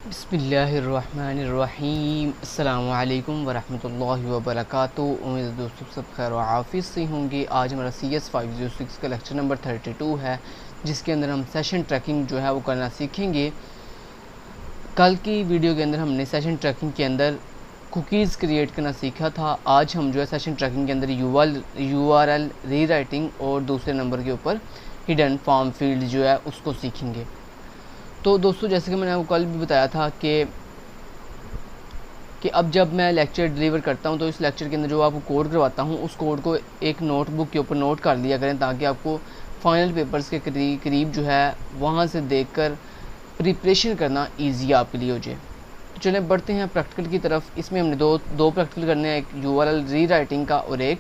बिस्मिल्लाहिर्रहमानिर्रहीम अस्सलामुअलैकुम वरहमतुल्लाहि वबरकातुहू। उम्मीद है दोस्तों सब खैर व आफियत से होंगे। आज हमारा CS 506 का लेक्चर नंबर 32 है, जिसके अंदर हम सेशन ट्रैकिंग जो है वो करना सीखेंगे। कल की वीडियो के अंदर हमने सेशन ट्रैकिंग के अंदर कुकीज़ क्रिएट करना सीखा था। आज हम जो है सेशन ट्रैकिंग के अंदर URL रीराइटिंग और दूसरे नंबर के ऊपर हिडन फॉर्म फील्ड जो है उसको सीखेंगे। तो दोस्तों जैसे कि मैंने आपको कल भी बताया था कि अब जब मैं लेक्चर डिलीवर करता हूं तो इस लेक्चर के अंदर जो आपको कोड करवाता हूं उस कोड को एक नोटबुक के ऊपर नोट कर लिया करें, ताकि आपको फाइनल पेपर्स के करीब जो है वहां से देखकर प्रिपरेशन करना ईजी आपके लिए हो जाए। तो चलें बढ़ते हैं प्रैक्टिकल की तरफ। इसमें हमने दो प्रैक्टिकल करने हैं, एक URL रीराइटिंग का और एक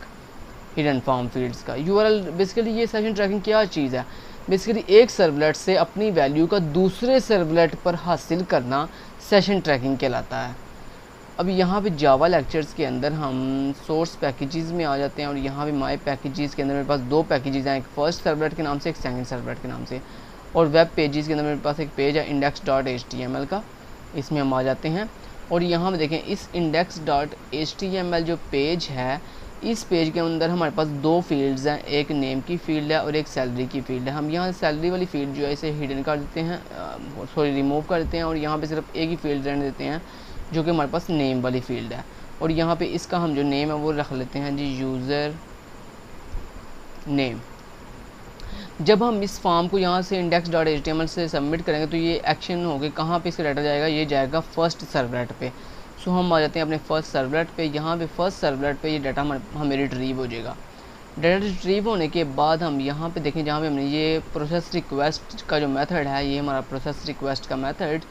हिडन फॉर्म फील्ड्स का। URL बेसिकली ये सेशन ट्रैकिंग क्या चीज़ है, बेसिकली एक सर्वलेट से अपनी वैल्यू का दूसरे सर्वलेट पर हासिल करना सेशन ट्रैकिंग कहलाता है। अब यहाँ पे जावा लेक्चर्स के अंदर हम सोर्स पैकेजेस में आ जाते हैं और यहाँ पे माय पैकेजेस के अंदर मेरे पास दो पैकेजेस हैं, एक फर्स्ट सर्वलेट के नाम से, एक सेकंड सर्वलेट के नाम से। और वेब पेजेस के अंदर मेरे पास एक पेज है index.html का, इसमें हम आ जाते हैं। और यहाँ पे देखें इस index.html जो पेज है, इस पेज के अंदर हमारे पास दो फील्ड्स हैं, एक नेम की फील्ड है और एक सैलरी की फील्ड है। हम यहाँ सैलरी वाली फील्ड जो है इसे हिडन कर देते हैं, रिमूव कर देते हैं, और यहाँ पे सिर्फ एक ही फील्ड रहने देते हैं जो कि हमारे पास नेम वाली फील्ड है। और यहाँ पे इसका हम जो नेम है वो रख लेते हैं जी यूज़र नेम। जब हम इस फॉर्म को यहाँ से index.html से सबमिट करेंगे तो ये एक्शन हो गए, कहाँ पे इसका डाटा जाएगा, ये जाएगा फर्स्ट सर्वलेट पे। सो हम आ जाते हैं अपने फर्स्ट सर्वलेट पे। यहाँ पे फर्स्ट सर्वलेट पे ये डाटा हमें रिट्रीव हो जाएगा। डाटा रिट्रीव होने के बाद हम यहाँ पे देखें, जहाँ पे हमने ये प्रोसेस रिक्वेस्ट का जो मेथड है, ये हमारा प्रोसेस रिक्वेस्ट का मेथड,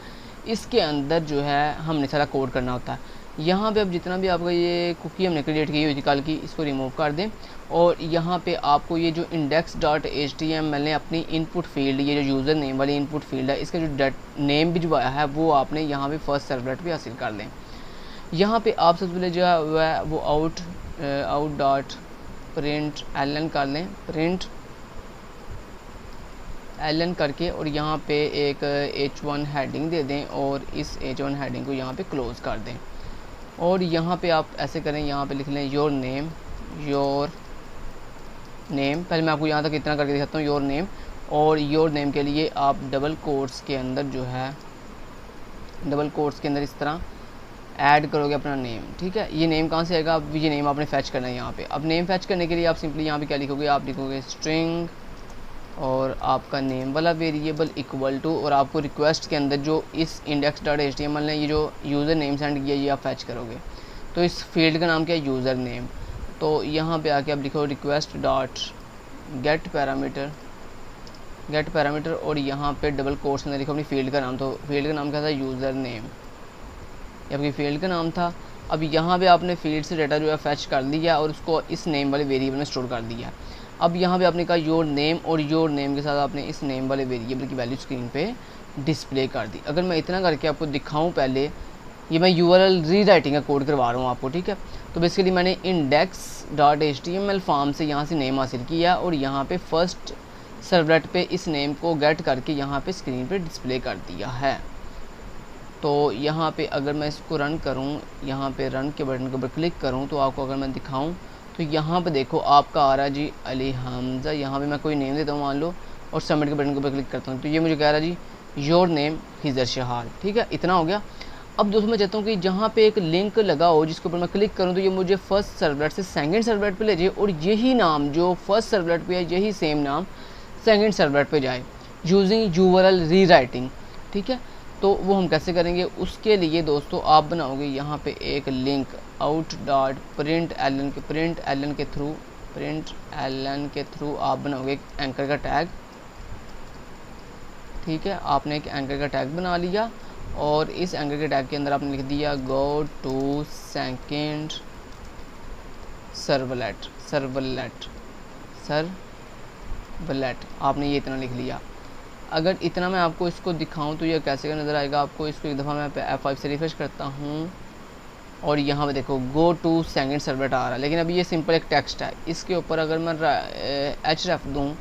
इसके अंदर जो है हमने सारा कोड करना होता है। यहाँ पे अब जितना भी आपका ये कुकी हमने क्रिएट की हुई थी कल की, इसको रिमूव कर दें। और यहाँ पे आपको ये जो index.html ने अपनी इनपुट फील्ड, ये जो यूज़र नेम वाली इनपुट फील्ड है, इसका जो नेम भी जो आया है वो आपने यहाँ पे फर्स्ट सर्वलेट पे हासिल कर लें। यहाँ पे आप सबसे पहले जो है वो आउट डॉट प्रिंट एलन कर लें, प्रिंट एलन करके, और यहाँ पे एक H1 हेडिंग दे दें और इस H1 हेडिंग को यहाँ पे क्लोज़ कर दें। और यहाँ पे आप ऐसे करें, यहाँ पे लिख लें योर नेम। पहले मैं आपको यहाँ तक इतना करके दिखाता हूँ, योर नेम। और योर नेम के लिए आप डबल कोट्स के अंदर जो है, डबल कोट्स के अंदर इस तरह ऐड करोगे अपना नेम, ठीक है। ये नेम कहाँ से आएगा, अब ये नेम आपने फैच करना है यहाँ पे। अब नेम फैच करने के लिए आप सिंपली यहाँ पे क्या लिखोगे, आप लिखोगे स्ट्रिंग और आपका नेम वाला वेरिएबल इक्वल टू, और आपको रिक्वेस्ट के अंदर जो इस index.html ने ये जो यूज़र नेम सेंड किया ये आप फैच करोगे। तो इस फील्ड का नाम क्या है, यूज़र नेम। तो यहाँ पे आके आप लिखो रिक्वेस्ट डॉट गेट पैरामीटर, और यहाँ पे डबल कोट्स में लिखो अपनी फील्ड का नाम। तो फील्ड का नाम क्या था, यूज़र नेम, ये आपकी फील्ड का नाम था। अब यहाँ पे आपने फील्ड से डाटा जो है फैच कर लिया और उसको इस नेम वाले वेरिएबल में स्टोर कर दिया। अब यहाँ पे आपने कहा योर नेम, और योर नेम के साथ आपने इस नेम वाले वेरिएबल की वैल्यू स्क्रीन पे डिस्प्ले कर दी। अगर मैं इतना करके आपको दिखाऊं, पहले ये मैं URL रीराइटिंग का कोड करवा रहा हूँ आपको, ठीक है। तो बेसिकली मैंने index.html फॉर्म से यहाँ से नेम हासिल किया और यहाँ पे फर्स्ट सर्वलेट पे इस नेम को गेट करके यहाँ पे स्क्रीन पे डिस्प्ले कर दिया है। तो यहाँ पे अगर मैं इसको रन करूँ, यहाँ पे रन के बटन के ऊपर क्लिक करूँ, तो आपको अगर मैं दिखाऊँ तो यहाँ पे देखो आपका आ रहा है जी अली हमज़ा। यहाँ पे मैं कोई नेम देता हूँ मान लो, और सबमिट के बटन के ऊपर क्लिक करता हूँ तो ये मुझे कह रहा है जी योर नेम हिजर शहाल, ठीक है। इतना हो गया। अब दोस्तों मैं चाहता हूँ कि जहाँ पे एक लिंक लगा हो जिसके ऊपर मैं क्लिक करूँ तो ये मुझे फर्स्ट सर्वलेट से सेकंड सर्वलेट पे ले जाए, और यही नाम जो फर्स्ट सर्वलेट पे है यही सेम नाम सेकंड सर्वलेट पे जाए यूजिंग URL रीराइटिंग, ठीक है। तो वो हम कैसे करेंगे, उसके लिए दोस्तों आप बनाओगे यहाँ पे एक link out dot println के थ्रू आप बनाओगे एक एंकर का टैग, ठीक है। आपने एक एंकर का टैग बना लिया और इस एंकर के टैग के अंदर आपने लिख दिया गो टू सेकंड सर्वलेट, आपने ये इतना लिख लिया। अगर इतना मैं आपको इसको दिखाऊं तो ये कैसे का नज़र आएगा आपको। इसको एक दफ़ा मैं F5 से रिफ्रेश करता हूं और यहाँ पे देखो गो टू सेकंड सर्वलेट आ रहा है, लेकिन अभी ये सिंपल एक टेक्स्ट है। इसके ऊपर अगर मैं href दूँ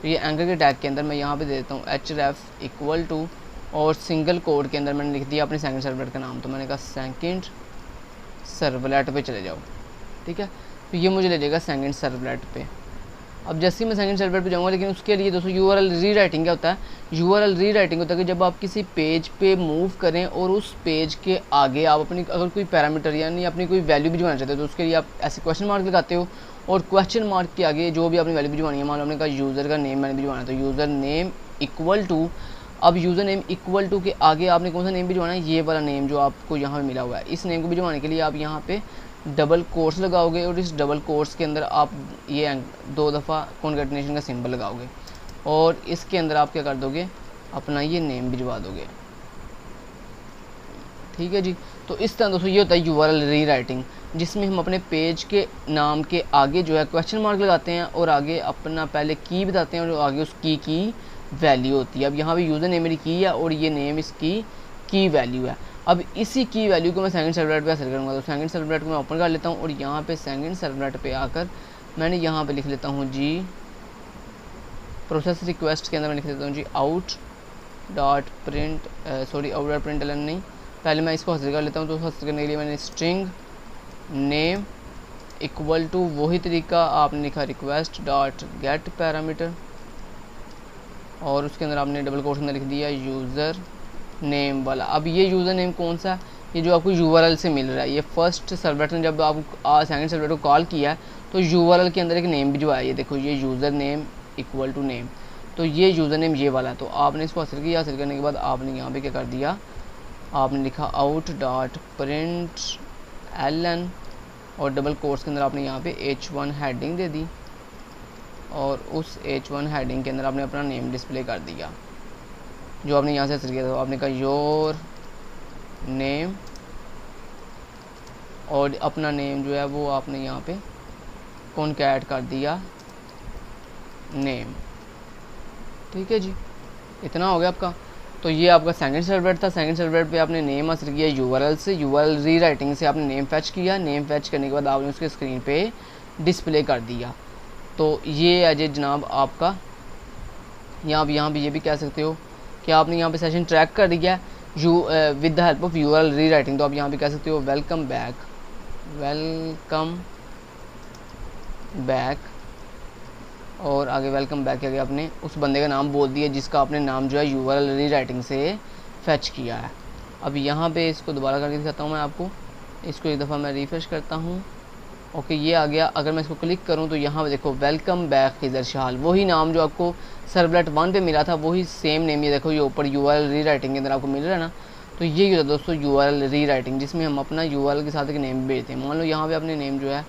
तो ये एंकर के टैग के अंदर मैं यहाँ पे दे देता हूँ href इक्वल टू और सिंगल कोड के अंदर मैंने लिख दिया अपने सेकंड सर्वलेट का नाम। तो मैंने कहा सेकंड सर्वलेट पे चले जाओ, ठीक है। तो ये मुझे ले जाएगा सेकंड सर्वलेट पे। अब जैसे ही मैं सेकंड सर्वलेट पे जाऊँगा, लेकिन उसके लिए दोस्तों यूआरएल रीराइटिंग क्या होता है, यूआरएल रीराइटिंग होता है कि जब आप किसी पेज पे मूव करें और उस पेज के आगे आप अपनी अगर कोई पैरामीटर यानी अपनी कोई वैल्यू भिजवाना चाहते हो, तो उसके लिए आप ऐसे क्वेश्चन मार्क लगाते हो और क्वेश्चन मार्क के आगे जो भी आपने वैल्यू भिजवानी है, मान लो आपने कहा यूज़र का नेम मैंने भिजवाना है, तो यूज़र नेम इक्वल टू, अब यूज़र नेम इक्वल टू के आगे आपने कौन सा नेम भिजवाना है, ये वाला नेम जो आपको यहाँ पे मिला हुआ है। इस नेम को भिजवाने के लिए आप यहाँ पे डबल कोट्स लगाओगे और इस डबल कोट्स के अंदर आप ये 2 दफ़ा कॉन्कैटिनेशन का सिंबल लगाओगे और इसके अंदर आप क्या कर दोगे, अपना ये नेम भिजवा दोगे, ठीक है जी। तो इस तरह दोस्तों ये होता है यूआरएल रीराइटिंग, जिसमें हम अपने पेज के नाम के आगे जो है क्वेश्चन मार्क लगाते हैं और आगे अपना पहले की बताते हैं और आगे उस की वैल्यू होती है। अब यहाँ पे यूज़र नेम मेरी की है और ये नेम इसकी की वैल्यू है। अब इसी की वैल्यू को मैं सेकंड सर्वलेट पे हासिल करूँगा। तो सेकंड सर्वलेट को मैं ओपन कर लेता हूँ और यहाँ पे सेकंड सर्वलेट पे आकर मैंने यहाँ पे लिख लेता हूँ जी प्रोसेस रिक्वेस्ट के अंदर मैं लिख लेता हूँ जी आउट डॉट प्रिंट एलन नहीं, पहले मैं इसको हासिल कर लेता हूँ। तो हासिल करने के लिए मैंने स्ट्रिंग नेम इक्वल टू वही तरीका आपने लिखा रिक्वेस्ट डॉट गेट पैरामीटर और उसके अंदर आपने डबल कोट्स में लिख दिया यूज़र नेम वाला। अब ये यूज़र नेम कौन सा है, ये जो आपको यूआरएल से मिल रहा है। ये फर्स्ट सर्वलेट ने जब आप सेकंड सर्वलेट को कॉल किया है तो यूआरएल के अंदर एक नेम भिजवाया, ये देखो ये user name equal to name, तो ये यूज़र नेम ये वाला है। तो आपने इसको हासिल किया, हासिल करने के बाद आपने यहाँ पे क्या कर दिया, आपने लिखा आउट डॉट प्रिंट एलन और डबल कोट्स के अंदर आपने यहाँ पे H1 हेडिंग दे दी और उस H1 हेडिंग के अंदर आपने अपना नेम डिस्प्ले कर दिया जो आपने यहाँ से हासिल किया था। आपने कहा योर नेम और अपना नेम जो है वो आपने यहाँ पे कॉन्कैट कर दिया नेम, ठीक है जी। इतना हो गया आपका। तो ये आपका सेकंड सर्वलेट था। सेकंड सर्वलेट पे आपने नेम हासिल किया यूआरएल से, यूआरएल रीराइटिंग से आपने नेम फैच किया, नेम फैच करने के बाद आपने उसके स्क्रीन पे डिस्प्ले कर दिया। तो ये है जी जनाब आपका, यहाँ पे ये भी कह सकते हो कि आपने यहाँ पे सेशन ट्रैक कर दिया with the help of URL rewriting. तो आप यहाँ पे कह सकते हो वेलकम बैक और आगे वेलकम बैक के आगे आपने उस बंदे का नाम बोल दिया जिसका आपने नाम जो है यूआरएल रीराइटिंग से फैच किया है। अब यहाँ पे इसको दोबारा करके दिखाता हूँ मैं आपको, इसको एक दफ़ा मैं रिफ्रेश करता हूँ। ओके ये आ गया। अगर मैं इसको क्लिक करूँ तो यहाँ पे देखो वेलकम बैक खिजर शाल, वही नाम जो आपको सर्वलेट 1 पे मिला था वही सेम नेम, ये देखो ये ऊपर यूआरएल रीराइटिंग के अंदर आपको मिल रहा है ना। तो ये होता है दोस्तों यूआरएल रीराइटिंग, जिसमें हम अपना यूआरएल के साथ एक नेम भेजते हैं। मान लो यहाँ पे आपने नेम जो है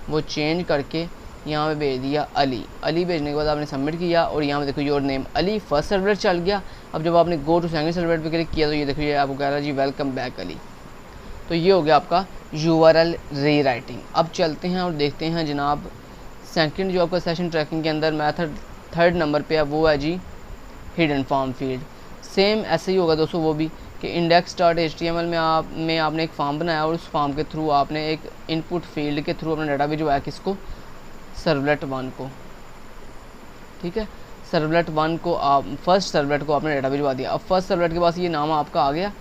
वो चेंज करके यहाँ पे भेज दिया अली भेजने के बाद आपने सबमिट किया और यहाँ पे देखो your name Ali first servlet चल गया। अब जब आपने गो टू सेकंड सर्वलेट पे क्लिक किया तो ये देखो ये आपको कह रहा है जी वेलकम बैक अली। तो ये हो गया आपका यूआरएल रीराइटिंग। अब चलते हैं और देखते हैं जनाब सेकंड जो आपका सेशन ट्रैकिंग के अंदर मेथड थर्ड नंबर पे है वो है जी हिडन फॉर्म फील्ड। सेम ऐसे ही होगा दोस्तों वो भी कि index.html में आपने एक फॉर्म बनाया और उस फॉर्म के थ्रू आपने एक इनपुट फील्ड के थ्रू अपना डाटा भिजवाया किसको, सर्वलेट 1 को, ठीक है। सर्वलेट 1 को आप फर्स्ट सर्वलेट को आपने डाटा भिजवा दिया। अब फर्स्ट सर्वलेट के पास ये नाम आपका आ गया।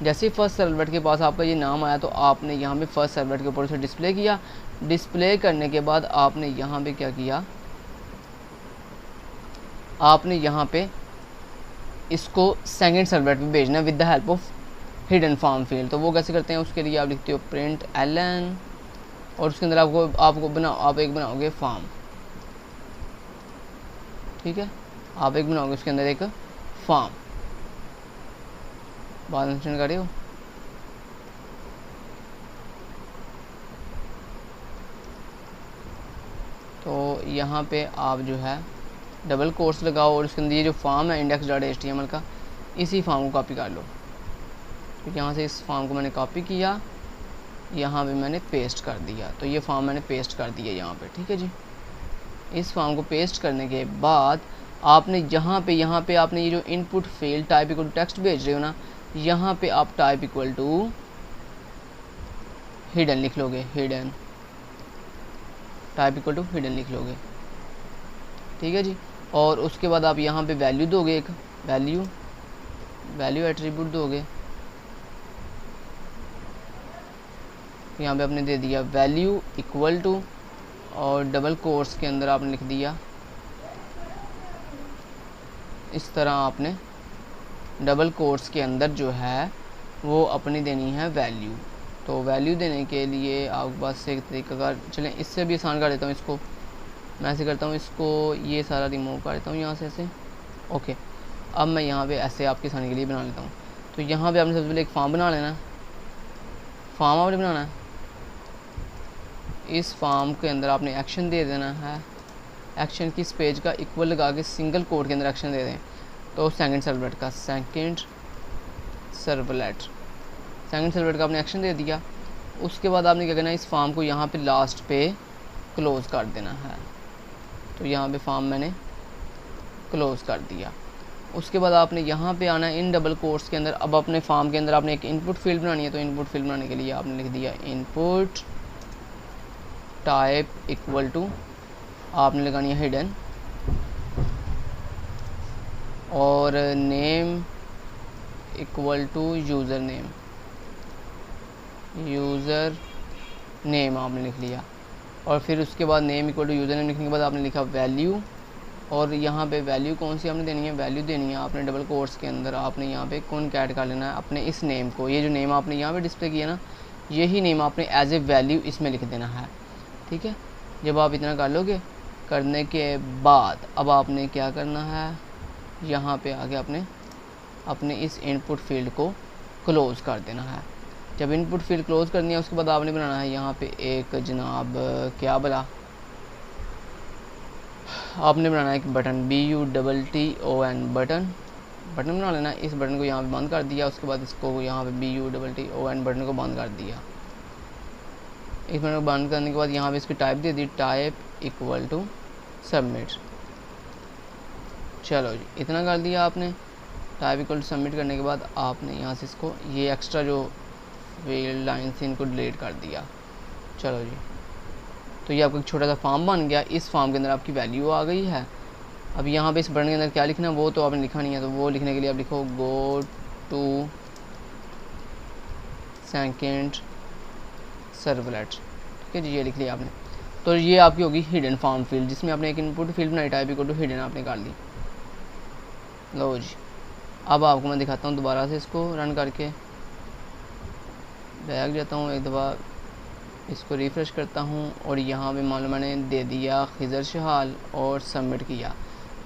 जैसे ही फर्स्ट सर्वलेट के पास आपका ये नाम आया तो आपने यहाँ पे फर्स्ट सर्वलेट के ऊपर उसे डिस्प्ले किया। डिस्प्ले करने के बाद आपने यहाँ पे क्या किया, आपने यहाँ पे इसको सेकंड सर्वलेट पे भेजना with the help of hidden form field. तो वो कैसे करते हैं, उसके लिए आप लिखते हो प्रिंट एलन और उसके अंदर आप एक बनाओगे फॉर्म, ठीक है। आप एक बनाओगे उसके अंदर एक फॉर्म, बात अंडरस्टैंड कर रहे हो। तो यहाँ पे आप जो है डबल कोट्स लगाओ और उसके अंदर ये जो फॉर्म है index.html का, इसी फॉर्म को कॉपी कर लो। तो यहाँ से इस फॉर्म को मैंने कॉपी किया, यहाँ पे मैंने पेस्ट कर दिया। तो ये फॉर्म मैंने पेस्ट कर दिया यहाँ पे, ठीक है जी। इस फॉर्म को पेस्ट करने के बाद आपने यहाँ पे आपने ये जो input field type equal to text भेज रहे हो ना, यहाँ पे आप टाइप इक्वल टू हिडन लिख लोगे, hidden type equal to hidden लिख लोगे, ठीक है जी। और उसके बाद आप यहाँ पे वैल्यू दोगे, एक वैल्यू वैल्यू एट्रीब्यूट दोगे, यहाँ पे आपने दे दिया वैल्यू इक्वल टू, और डबल कोट्स के अंदर आपने लिख दिया इस तरह, आपने डबल कोट्स के अंदर जो है वो अपनी देनी है वैल्यू। तो वैल्यू देने के लिए आपके पास एक तरीका का, चलें इससे भी आसान कर देता हूँ इसको, मैं ऐसे करता हूँ, इसको ये सारा रिमूव कर देता हूँ यहाँ से ऐसे। ओके, अब मैं यहाँ पे ऐसे आपके आसानी के लिए बना लेता हूँ। तो यहाँ पे आपने सबसे पहले एक फॉर्म बना लेना है, फॉर्म आपने बनाना है, इस फॉर्म के अंदर आपने एक्शन दे देना है, एक्शन किस पेज का इक्वल लगा के सिंगल कोड के अंदर एक्शन दे दें। तो सेकंड सर्वलेट का, सेकंड सर्वलेट का आपने एक्शन दे दिया। उसके बाद आपने क्या करना है, इस फॉर्म को यहाँ पे लास्ट पे क्लोज़ कर देना है। तो यहाँ पे फॉर्म मैंने क्लोज़ कर दिया। उसके बाद आपने यहाँ पे आना है इन डबल कोट्स के अंदर। अब अपने फॉर्म के अंदर आपने एक इनपुट फील्ड बनानी है। तो इनपुट फील्ड बनाने के लिए आपने लिख दिया इनपुट टाइप इक्वल टू, आपने लगानी है हिडन, और name equal to user name आपने लिख लिया। और फिर उसके बाद name equal to user name लिखने के बाद आपने लिखा वैल्यू, और यहाँ पे वैल्यू कौन सी आपने देनी है, वैल्यू देनी है आपने डबल कोट्स के अंदर, आपने यहाँ पे कॉनकैट कर लेना है अपने इस नेम को। ये जो नेम आपने यहाँ पे डिस्प्ले किया ना, यही नेम आपने एज ए वैल्यू इसमें लिख देना है। ठीक है, जब आप इतना कर लोगे, करने के बाद अब आपने क्या करना है, यहाँ पे आके आपने अपने इस इनपुट फील्ड को क्लोज़ कर देना है। जब इनपुट फील्ड क्लोज़ करनी है, उसके बाद आपने बनाना है यहाँ पे एक जनाब क्या बोला, आपने बनाना है एक बटन, BUTTON बटन बना लेना। इस बटन को यहाँ पे बंद कर दिया। उसके बाद इसको यहाँ पे BUTTON बटन को बंद कर दिया। इस बटन को बंद करने के बाद यहाँ पे इसकी टाइप दे दी, टाइप इक्वल टू सबमिट। चलो जी, इतना कर दिया आपने। टाइप इक्वल टू सबमिट करने के बाद आपने यहाँ से इसको, ये एक्स्ट्रा जो फील्ड लाइन से इनको डिलीट कर दिया। चलो जी, तो ये आपका एक छोटा सा फॉर्म बन गया। इस फॉर्म के अंदर आपकी वैल्यू आ गई है। अब यहाँ पे इस बटन के अंदर क्या लिखना है वो तो आपने लिखा नहीं है, तो वो लिखने के लिए आप लिखो गो टू सेकंड सर्वलेट। ठीक है जी, ये लिख लिया आपने। तो ये आपकी होगी हिडन फॉर्म फील्ड, जिसमें आपने एक इनपुट फील्ड बनाई, टाइप इक्वल टू हिडन आपने कर ली। लो जी, अब आपको मैं दिखाता हूँ दोबारा से इसको रन करके। बैक जाता हूँ, एक दफ़ा इसको रिफ़्रेश करता हूँ, और यहाँ पे मान लो मैंने दे दिया खिज़र शहाल और सबमिट किया।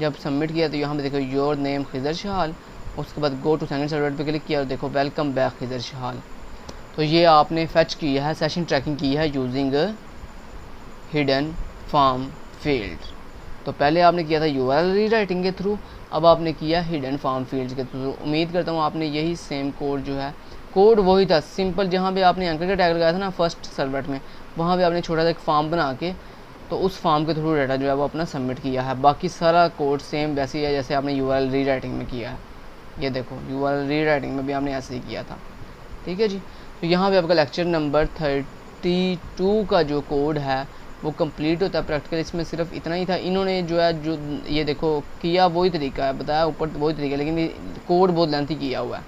जब सबमिट किया तो यहाँ पे देखो योर नेम खिज़र शहाल, उसके बाद गो टू सेकंड सर्वलेट पे क्लिक किया और देखो वेलकम बैक खिज़र शहाल। तो ये आपने फेच किया है, सेशन ट्रैकिंग की है यूजिंग हिडन फॉर्म फील्ड। तो पहले आपने किया था URL रीराइटिंग के थ्रू, अब आपने किया हिडन फॉर्म फील्ड के थ्रू। उम्मीद करता हूँ आपने यही सेम कोड जो है, कोड वही था सिंपल, जहाँ पे आपने एंकर का टैग लगाया था ना फर्स्ट सर्वलेट में, वहाँ पे आपने छोटा सा एक फॉर्म बना के तो उस फॉर्म के थ्रू डाटा जो है वो अपना सबमिट किया है। बाकी सारा कोड सेम वैसे ही है जैसे आपने URL रीराइटिंग में किया है। ये देखो URL रीराइटिंग में भी आपने ऐसे ही किया था। ठीक है जी, तो यहाँ पे आपका लेक्चर नंबर 32 का जो कोड है वो कंप्लीट होता है प्रैक्टिकल। इसमें सिर्फ इतना ही था, इन्होंने जो है जो ये देखो किया वही तरीका है, बताया ऊपर वही तरीका है, लेकिन कोड बहुत लेंथी किया हुआ है,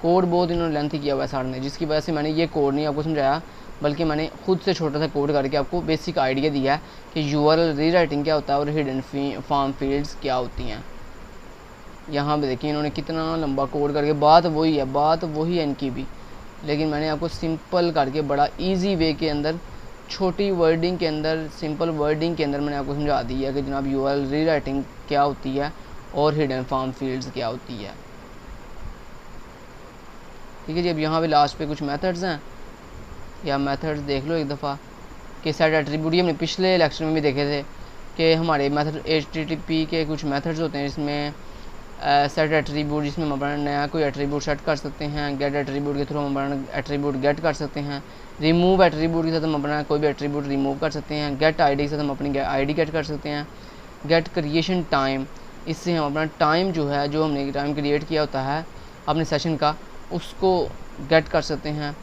कोड बहुत इन्होंने लेंथी किया हुआ है सर ने, जिसकी वजह से मैंने ये कोड नहीं आपको समझाया, बल्कि मैंने खुद से छोटा सा कोड करके आपको बेसिक आइडिया दिया है कि URL रीराइटिंग क्या होता है और हिडन फॉर्म फील्ड्स क्या होती हैं। यहाँ पे देखिए इन्होंने कितना लंबा कोड करके, बात वही है इनकी भी, लेकिन मैंने आपको सिंपल करके बड़ा ईजी वे के अंदर, छोटी वर्डिंग के अंदर, सिंपल वर्डिंग के अंदर मैंने आपको समझा दिया कि जनाब URL रीराइटिंग क्या होती है और हिडन फॉर्म फील्ड्स क्या होती है। ठीक है जी, अब यहाँ पे लास्ट पे कुछ मेथड्स हैं, या मेथड्स देख लो एक दफ़ा कि सेट एट्रीब्यूट, हमने पिछले लेक्चर में भी देखे थे कि हमारे मेथड HTTP के कुछ मेथड्स होते हैं जिसमें सेट एट्रीब्यूट, जिसमें हम अपना नया कोई एट्रीब्यूट सेट कर सकते हैं, गेट एट्रीब्यूट के थ्रू हम अपना एट्रीब्यूट गेट कर सकते हैं, रिमूव एट्रीब्यूट के साथ हम अपना कोई भी एट्रीब्यूट रिमूव कर सकते हैं, गेट ID के साथ हम अपनी ID गेट कर सकते हैं, गेट क्रिएशन टाइम, इससे हम अपना टाइम जो है, जो हमने टाइम क्रिएट किया होता है अपने सेशन का, उसको गेट कर सकते हैं,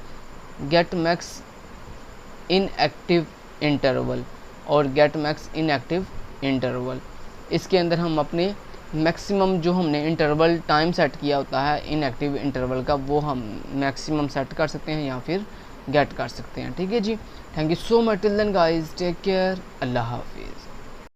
गेट मैक्स इनएक्टिव इंटरवल और गेट मैक्स इनएक्टिव इंटरवल। इसके अंदर हम अपने मैक्सिमम जो हमने इंटरवल टाइम सेट किया होता है इनएक्टिव इंटरवल का, वो हम मैक्सिमम सेट कर सकते हैं या फिर गेट कर सकते हैं। ठीक है जी, thank you so much, till then guys, take care, अल्लाह हाफिज़।